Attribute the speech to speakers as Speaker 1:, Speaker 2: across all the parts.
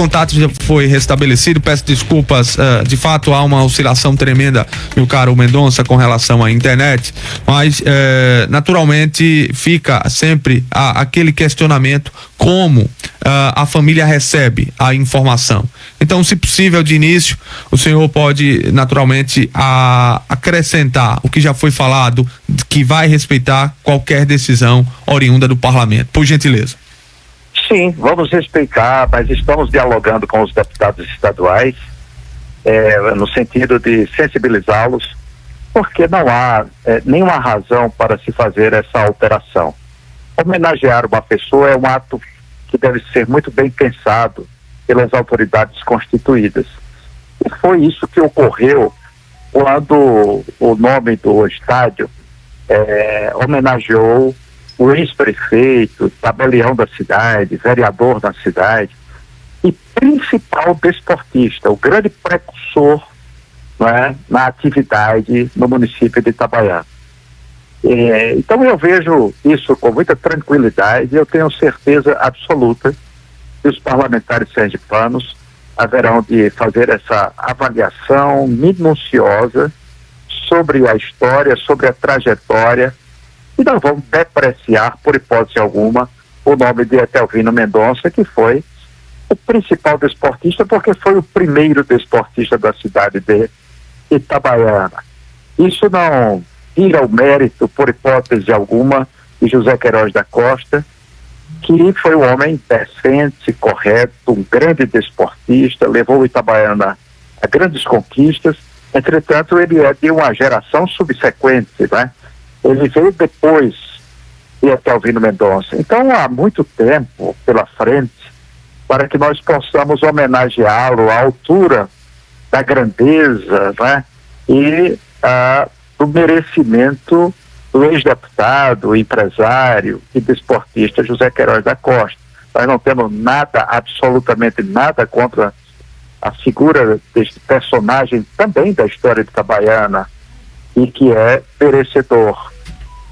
Speaker 1: contato já foi restabelecido, peço desculpas, de fato há uma oscilação tremenda, meu caro Mendonça, com relação à internet, mas naturalmente fica sempre aquele questionamento como a família recebe a informação. Então, se possível, de início, o senhor pode naturalmente acrescentar o que já foi falado, que vai respeitar qualquer decisão oriunda do parlamento, por gentileza.
Speaker 2: Sim, vamos respeitar, mas estamos dialogando com os deputados estaduais, no sentido de sensibilizá-los, porque não há nenhuma razão para se fazer essa alteração. Homenagear uma pessoa é um ato que deve ser muito bem pensado pelas autoridades constituídas. E foi isso que ocorreu quando o nome do estádio homenageou o ex-prefeito, tabelião da cidade, vereador da cidade e principal desportista, o grande precursor, na atividade no município de Itabaiana. Então eu vejo isso com muita tranquilidade e eu tenho certeza absoluta que os parlamentares sergipanos haverão de fazer essa avaliação minuciosa sobre a história, sobre a trajetória, e não vão depreciar, por hipótese alguma, o nome de Etelvino Mendonça, que foi o principal desportista, porque foi o primeiro desportista da cidade de Itabaiana. Isso não tira o mérito, por hipótese alguma, de José Queiroz da Costa, que foi um homem decente, correto, um grande desportista, levou o Itabaiana a grandes conquistas. Entretanto, ele é de uma geração subsequente, Ele veio depois de Etelvino Mendonça. Então, há muito tempo pela frente para que nós possamos homenageá-lo à altura da grandeza, e do merecimento do ex-deputado, empresário e desportista José Queiroz da Costa. Nós não temos nada, absolutamente nada, contra a figura deste personagem também da história de Itabaiana e que é merecedor.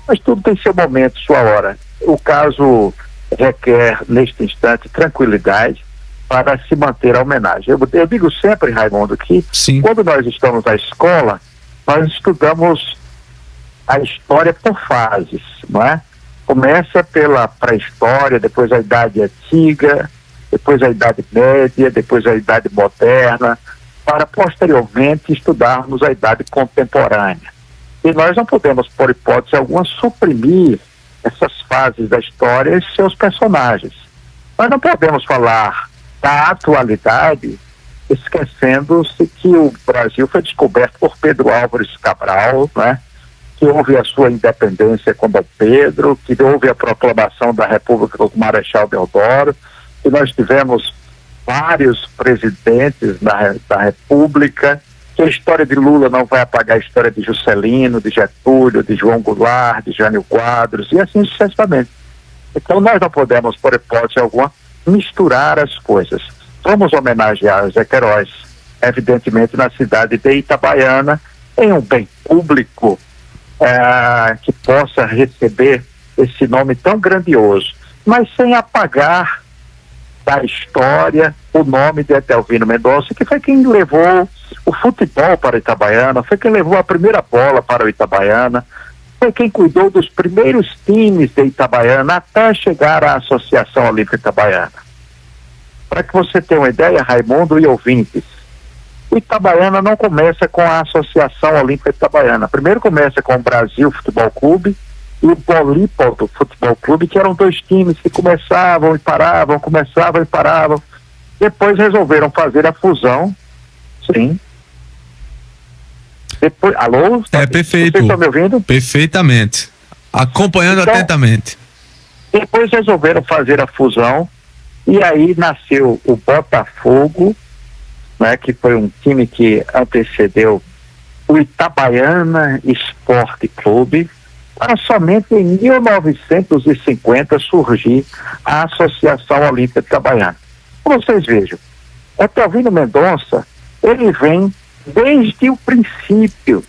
Speaker 2: Mas tudo tem seu momento, sua hora. O caso requer, neste instante, tranquilidade para se manter a homenagem. Eu digo sempre, Raimundo, que
Speaker 1: Sim.
Speaker 2: Quando nós estamos na escola, nós estudamos a história por fases, Começa pela pré-história, depois a Idade Antiga, depois a Idade Média, depois a Idade Moderna, para posteriormente estudarmos a Idade Contemporânea. E nós não podemos, por hipótese alguma, suprimir essas fases da história e seus personagens. Nós não podemos falar da atualidade esquecendo-se que o Brasil foi descoberto por Pedro Álvares Cabral, que houve a sua independência com Dom Pedro, que houve a proclamação da República com o Marechal Deodoro, que nós tivemos vários presidentes da República, que a história de Lula não vai apagar a história de Juscelino, de Getúlio, de João Goulart, de Jânio Quadros, e assim sucessivamente. Então nós não podemos, por hipótese alguma, misturar as coisas. Vamos homenagear Zé Queiroz, evidentemente na cidade de Itabaiana, em um bem público, que possa receber esse nome tão grandioso, mas sem apagar da história o nome de Etelvino Mendonça, que foi quem levou o futebol para Itabaiana, foi quem levou a primeira bola para o Itabaiana, foi quem cuidou dos primeiros times de Itabaiana até chegar à Associação Olímpica Itabaiana. Para que você tenha uma ideia, Raimundo e ouvintes, o Itabaiana não começa com a Associação Olímpica Itabaiana. Primeiro começa com o Brasil Futebol Clube e o Bolípolo Futebol Clube, que eram dois times que começavam e paravam, começavam e paravam. Depois resolveram fazer a fusão. Sim. Depois, alô?
Speaker 1: Perfeito.
Speaker 2: Vocês estão me ouvindo?
Speaker 1: Perfeitamente. Acompanhando
Speaker 2: Então,
Speaker 1: atentamente.
Speaker 2: Depois resolveram fazer a fusão e aí nasceu o Botafogo, que foi um time que antecedeu o Itabaiana Esporte Clube, para somente em 1950 surgir a Associação Olímpica Itabaiana. Como vocês vejam, Etelvino Mendonça, ele vem desde o princípio.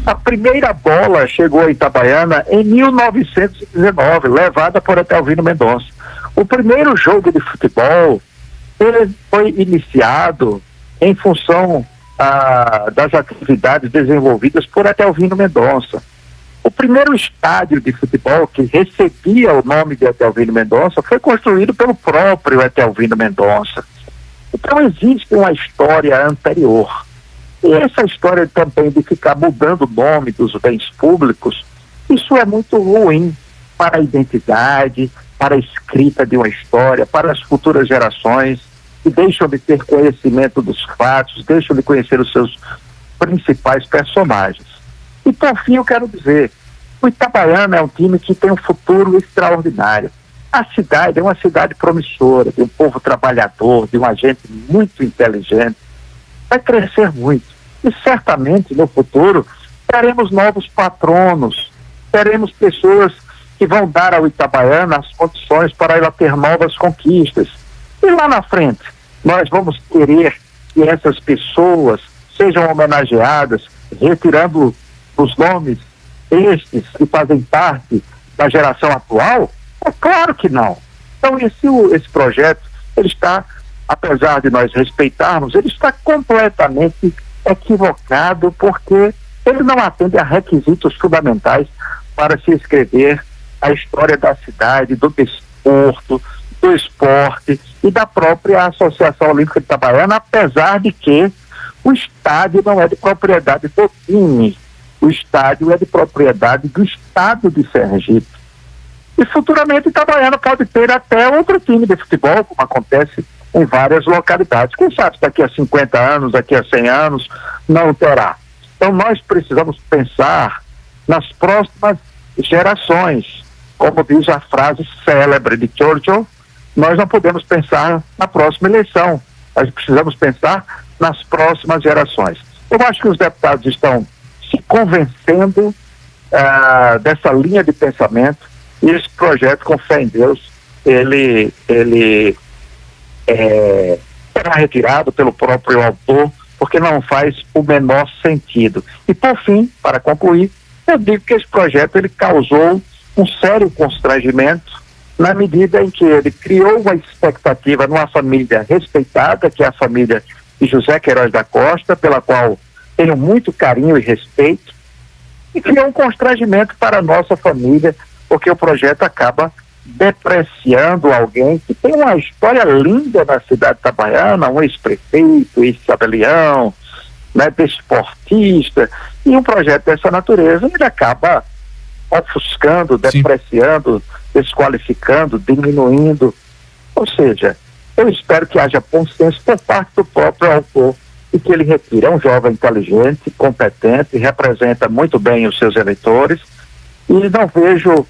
Speaker 2: A primeira bola chegou a Itabaiana em 1919, levada por Etelvino Mendonça. O primeiro jogo de futebol ele foi iniciado em função das atividades desenvolvidas por Etelvino Mendonça. O primeiro estádio de futebol que recebia o nome de Etelvino Mendonça foi construído pelo próprio Etelvino Mendonça. Então existe uma história anterior. E essa história também de ficar mudando o nome dos bens públicos, isso é muito ruim para a identidade, para a escrita de uma história, para as futuras gerações, que deixam de ter conhecimento dos fatos, deixam de conhecer os seus principais personagens. E por fim eu quero dizer, o Itabaiana é um time que tem um futuro extraordinário. A cidade é uma cidade promissora, de um povo trabalhador, de uma gente muito inteligente, vai crescer muito. E certamente no futuro teremos novos patronos, teremos pessoas que vão dar ao Itabaiana as condições para ela ter novas conquistas. E lá na frente, nós vamos querer que essas pessoas sejam homenageadas, retirando os nomes estes que fazem parte da geração atual? É claro que não. Então esse projeto, ele está, apesar de nós respeitarmos, ele está completamente equivocado, porque ele não atende a requisitos fundamentais para se escrever a história da cidade, do desporto, do esporte e da própria Associação Olímpica de Itabaiana, apesar de que o estádio não é de propriedade do time, o estádio é de propriedade do estado de Sergipe. E futuramente Itabaiana pode ter até outro time de futebol, como acontece em várias localidades. Quem sabe daqui a 50 anos, daqui a 100 anos, não terá. Então nós precisamos pensar nas próximas gerações. Como diz a frase célebre de Churchill, nós não podemos pensar na próxima eleição, nós precisamos pensar nas próximas gerações. Eu acho que os deputados estão se convencendo dessa linha de pensamento, e esse projeto, com fé em Deus, ele será retirado pelo próprio autor, porque não faz o menor sentido. E por fim, para concluir, eu digo que esse projeto ele causou um sério constrangimento na medida em que ele criou uma expectativa numa família respeitada, que é a família de José Queiroz da Costa, pela qual tenho muito carinho e respeito, e criou um constrangimento para a nossa família, porque o projeto acaba depreciando alguém que tem uma história linda na cidade de Itabaiana, um ex-prefeito, ex-tabelião, né, desportista, e um projeto dessa natureza ele acaba ofuscando, depreciando, desqualificando, diminuindo. Ou seja, eu espero que haja bom senso por parte do próprio autor e que ele retire. É um jovem inteligente, competente, representa muito bem os seus eleitores, e não vejo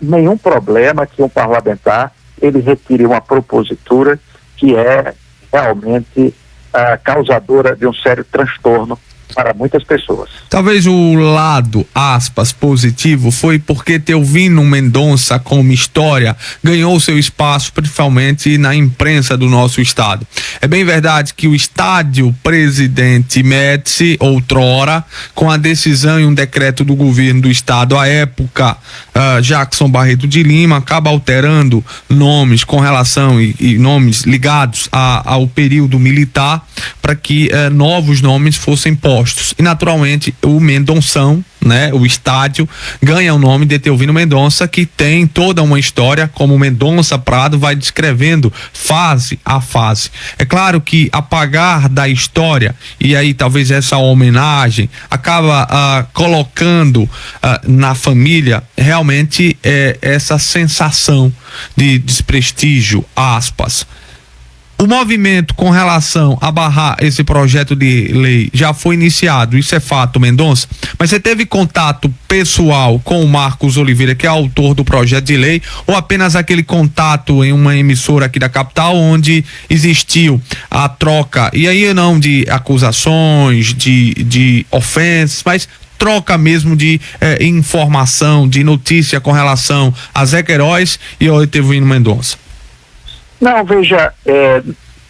Speaker 2: nenhum problema que um parlamentar ele retire uma propositura que é realmente causadora de um sério transtorno para muitas pessoas.
Speaker 1: Talvez o lado, aspas, positivo foi porque Etelvino Mendonça, como história, ganhou seu espaço principalmente na imprensa do nosso estado. É bem verdade que o estádio Presidente Médici, outrora, com a decisão e um decreto do governo do estado à época, Jackson Barreto de Lima, acaba alterando nomes com relação e nomes ligados ao período militar para que novos nomes fossem postos. E naturalmente o Mendonção, né, o estádio, ganha o nome de Etelvino Mendonça, que tem toda uma história, como Mendonça Prado vai descrevendo fase a fase. É claro que apagar da história, e aí talvez essa homenagem acaba colocando na família realmente essa sensação de desprestígio, aspas. O movimento com relação a barrar esse projeto de lei já foi iniciado, isso é fato, Mendonça, mas você teve contato pessoal com o Marcos Oliveira, que é autor do projeto de lei, ou apenas aquele contato em uma emissora aqui da capital, onde existiu a troca, e aí não de acusações, de ofensas, mas troca mesmo de informação, de notícia com relação a Zé Queiroz e ao Etelvino Mendonça?
Speaker 2: Não, veja,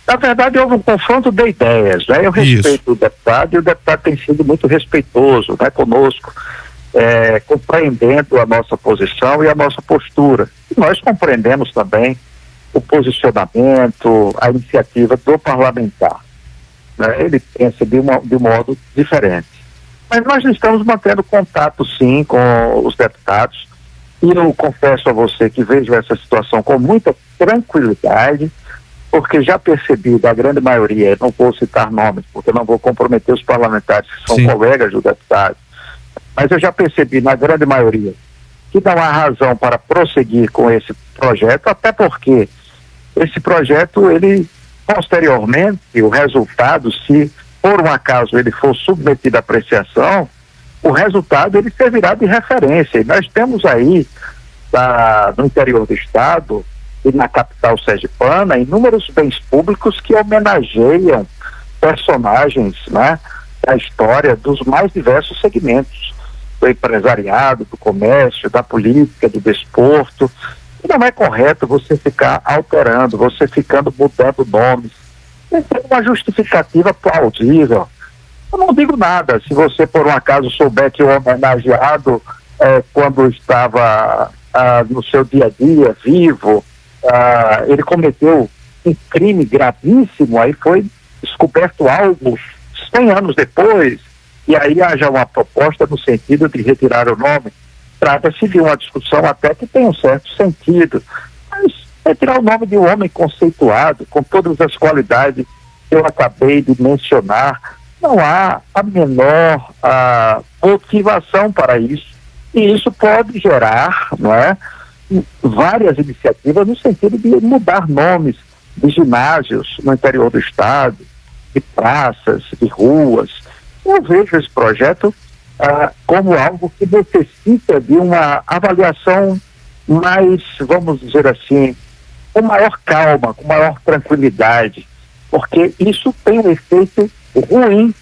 Speaker 2: na verdade houve um confronto de ideias, né? Eu respeito o deputado, e o deputado tem sido muito respeitoso, né, conosco, compreendendo a nossa posição e a nossa postura. E nós compreendemos também o posicionamento, a iniciativa do parlamentar, né? Ele pensa de um modo diferente. Mas nós estamos mantendo contato, sim, com os deputados, e eu confesso a você que vejo essa situação com muita tranquilidade, porque já percebi da grande maioria, não vou citar nomes, porque não vou comprometer os parlamentares que são colegas do deputado, mas eu já percebi na grande maioria que não há razão para prosseguir com esse projeto, até porque esse projeto, ele, posteriormente, o resultado, se por um acaso ele for submetido à apreciação, o resultado ele servirá de referência. E nós temos aí, no interior do estado e na capital sergipana, inúmeros bens públicos que homenageiam personagens, né, da história dos mais diversos segmentos, do empresariado, do comércio, da política, do desporto. E não é correto você ficar alterando, você ficando mudando nomes. Tem uma justificativa plausível. Eu não digo nada se você, por um acaso, souber que o homenageado, quando estava no seu dia a dia, vivo, ele cometeu um crime gravíssimo, aí foi descoberto algo 100 anos depois, e aí haja uma proposta no sentido de retirar o nome. Trata-se de uma discussão até que tem um certo sentido, mas retirar o nome de um homem conceituado, com todas as qualidades que eu acabei de mencionar, não há a menor motivação para isso, e isso pode gerar, não é, várias iniciativas no sentido de mudar nomes de ginásios no interior do estado, de praças, de ruas. Eu vejo esse projeto como algo que necessita de uma avaliação mais, vamos dizer assim, com maior calma, com maior tranquilidade, porque isso tem um efeito ruim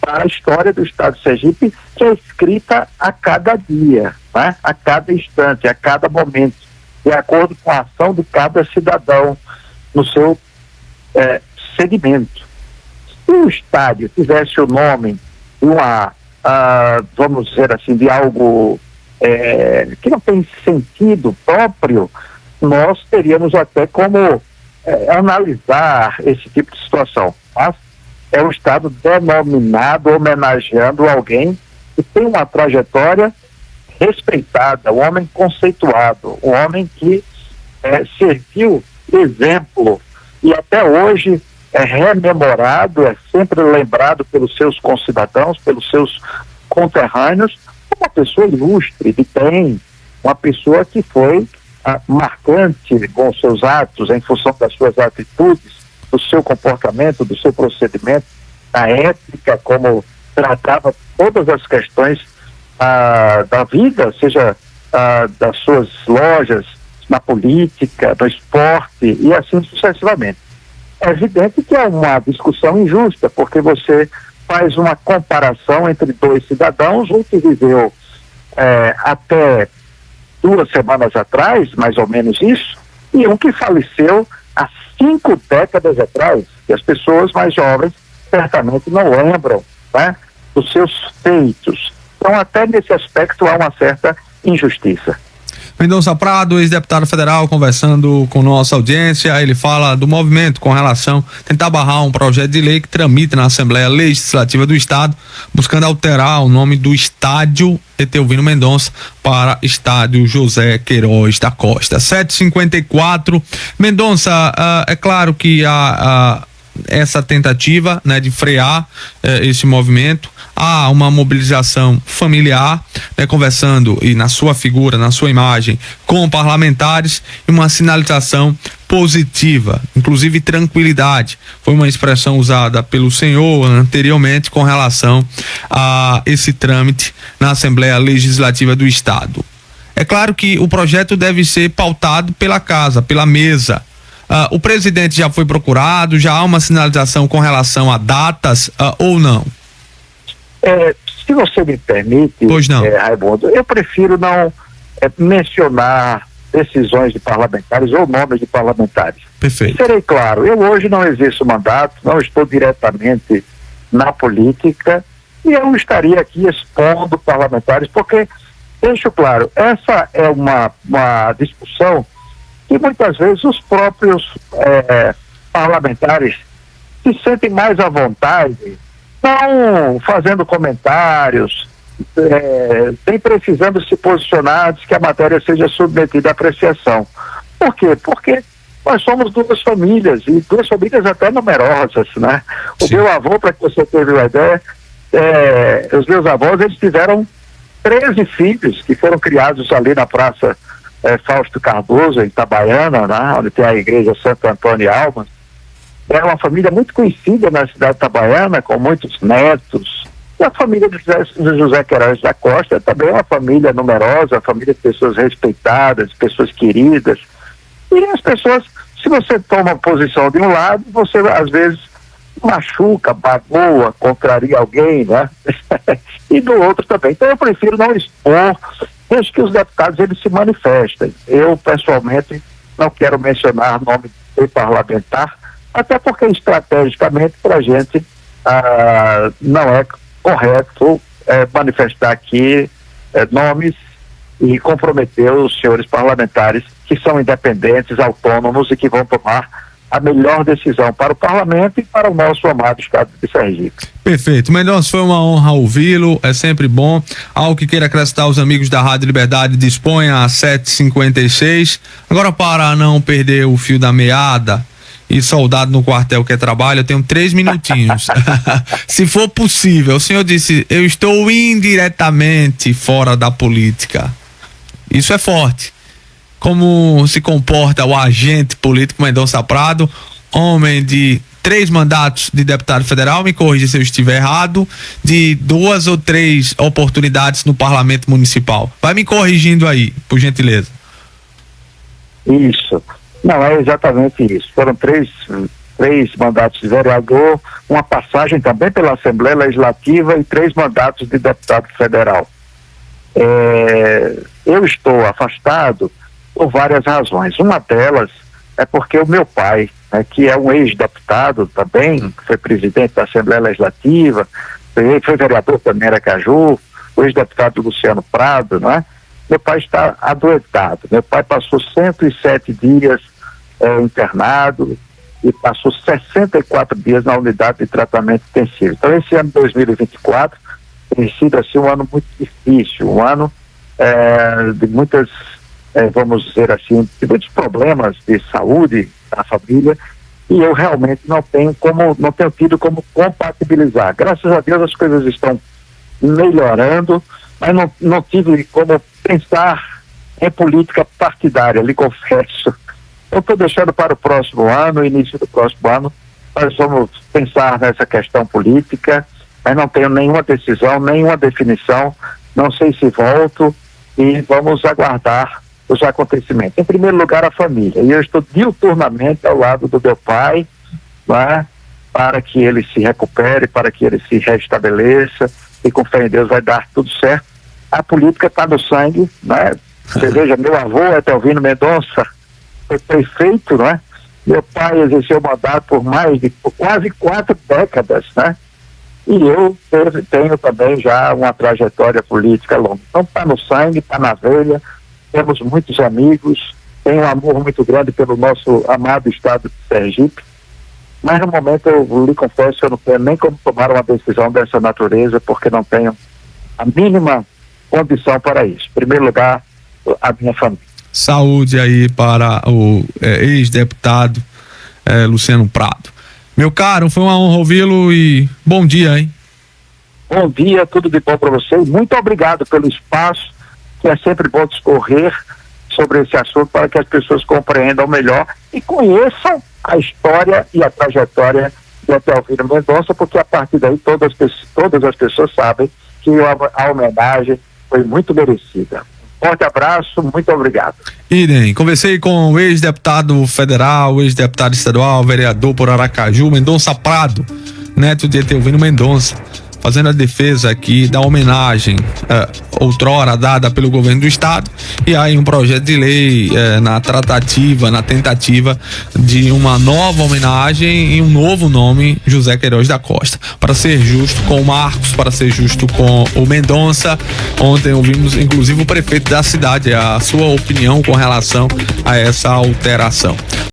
Speaker 2: para a história do estado de Sergipe, que é escrita a cada dia, né? A cada instante, a cada momento, de acordo com a ação de cada cidadão no seu segmento. Se o estádio tivesse o nome de uma, vamos dizer assim, de algo que não tem sentido próprio, nós teríamos até como analisar esse tipo de situação. Mas é um estado denominado, homenageando alguém que tem uma trajetória respeitada, um homem conceituado, um homem que serviu exemplo e até hoje é rememorado, é sempre lembrado pelos seus concidadãos, pelos seus conterrâneos, uma pessoa ilustre, de bem, uma pessoa que foi marcante com seus atos, em função das suas atitudes, do seu comportamento, do seu procedimento, da ética, como tratava todas as questões da vida, seja das suas lojas, na política, no esporte e assim sucessivamente. É evidente que é uma discussão injusta, porque você faz uma comparação entre dois cidadãos, um que viveu até 2 semanas atrás, mais ou menos isso, e um que faleceu há 5 décadas atrás, que as pessoas mais jovens certamente não lembram, né, dos seus feitos. Então, até nesse aspecto, há uma certa injustiça.
Speaker 1: Mendonça Prado, ex-deputado federal, conversando com nossa audiência, ele fala do movimento com relação a tentar barrar um projeto de lei que tramita na Assembleia Legislativa do Estado, buscando alterar o nome do estádio Etelvino Mendonça para Estádio José Queiroz da Costa. 7h54. Mendonça, é claro que essa tentativa, né, de frear esse movimento, há uma mobilização familiar, né, conversando e na sua figura, na sua imagem, com parlamentares, e uma sinalização positiva, inclusive tranquilidade, foi uma expressão usada pelo senhor anteriormente com relação a esse trâmite na Assembleia Legislativa do Estado. É claro que o projeto deve ser pautado pela casa, pela mesa. O presidente já foi procurado, já há uma sinalização com relação a datas ou não?
Speaker 2: Se você me permite,
Speaker 1: pois não.
Speaker 2: Raimundo, eu prefiro não mencionar decisões de parlamentares ou nomes de parlamentares.
Speaker 1: Perfeito.
Speaker 2: Serei claro, eu hoje não exerço mandato, não estou diretamente na política e eu estaria aqui expondo parlamentares, porque, deixo claro, essa é uma discussão E muitas vezes os próprios parlamentares se sentem mais à vontade, não fazendo comentários, nem precisando se posicionar de que a matéria seja submetida à apreciação. Por quê? Porque nós somos duas famílias, e duas famílias até numerosas, né? O meu avô, para que você tenha uma ideia, os meus avós, eles tiveram 13 filhos que foram criados ali na Praça Fausto Cardoso, em Itabaiana, né? Onde tem a igreja Santo Antônio e Almas. Era uma família muito conhecida na cidade de Itabaiana, com muitos netos. E a família de José Queiroz da Costa também é uma família numerosa, uma família de pessoas respeitadas, pessoas queridas. E as pessoas, se você toma posição de um lado, você às vezes machuca, bagoa, contraria alguém, né? E do outro também. Então eu prefiro não expor, deixe que os deputados eles se manifestem. Eu, pessoalmente, não quero mencionar nome de parlamentar, até porque estrategicamente para a gente não é correto manifestar aqui nomes e comprometer os senhores parlamentares que são independentes, autônomos e que vão tomar a melhor decisão para o parlamento e para o nosso amado estado de Sergipe.
Speaker 1: Perfeito. Mendonça, foi uma honra ouvi-lo, é sempre bom. Algo que queira acrescentar aos amigos da Rádio Liberdade, disponha às 7h56. Agora, para não perder o fio da meada, e soldado no quartel que é trabalho, eu tenho 3 minutinhos. Se for possível, o senhor disse, eu estou indiretamente fora da política. Isso é forte. Como se comporta o agente político Mendonça Prado, homem de 3 mandatos de deputado federal, me corrija se eu estiver errado, de 2 ou 3 oportunidades no parlamento municipal. Vai me corrigindo aí, por gentileza.
Speaker 2: Isso. Não, é exatamente isso. Foram três mandatos de vereador, uma passagem também pela Assembleia Legislativa e 3 mandatos de deputado federal. Eu estou afastado por várias razões. Uma delas é porque o meu pai, né, que é um ex-deputado também, foi presidente da Assembleia Legislativa, foi vereador também em Aracaju, o ex-deputado Luciano Prado, né? Meu pai está adoentado. Meu pai passou 107 dias internado e passou 64 dias na unidade de tratamento intensivo. Então, esse ano 2024 tem sido assim um ano muito difícil, um ano de muitas, vamos dizer assim, de muitos problemas de saúde da família, e eu realmente não tenho tido como compatibilizar. Graças a Deus as coisas estão melhorando, mas não tive como pensar em política partidária, lhe confesso. Eu estou deixando para o próximo ano, início do próximo ano, nós vamos pensar nessa questão política, mas não tenho nenhuma decisão, nenhuma definição, não sei se volto, e vamos aguardar os acontecimentos. Em primeiro lugar, a família, e eu estou diuturnamente ao lado do meu pai, né, para que ele se recupere, para que ele se restabeleça, e com fé em Deus vai dar tudo certo. A política está no sangue, né? Você veja, meu avô, Etelvino Mendonça, foi prefeito, né? Meu pai exerceu mandato por quase 4 décadas, né? E eu tenho também já uma trajetória política longa. Então está no sangue, está na veia, temos muitos amigos, tenho um amor muito grande pelo nosso amado estado de Sergipe, mas no momento eu lhe confesso, eu não tenho nem como tomar uma decisão dessa natureza, porque não tenho a mínima condição para isso. Em primeiro lugar, a minha família.
Speaker 1: Saúde aí para o ex-deputado Luciano Prado. Meu caro, foi uma honra ouvi-lo e bom dia, hein?
Speaker 2: Bom dia, tudo de bom para você. Muito obrigado pelo espaço, que é sempre bom discorrer sobre esse assunto para que as pessoas compreendam melhor e conheçam a história e a trajetória de Etelvino Mendonça, porque a partir daí todas as pessoas sabem que a homenagem foi muito merecida. Forte abraço, muito obrigado.
Speaker 1: Idem, conversei com o ex-deputado federal, ex-deputado estadual, vereador por Aracaju, Mendonça Prado, neto de Etelvino Mendonça. fazendo a defesa aqui da homenagem outrora dada pelo governo do estado, e aí um projeto de lei na tentativa de uma nova homenagem e um novo nome, José Queiroz da Costa, para ser justo com o Marcos, para ser justo com o Mendonça. Ontem ouvimos inclusive o prefeito da cidade, a sua opinião com relação a essa alteração.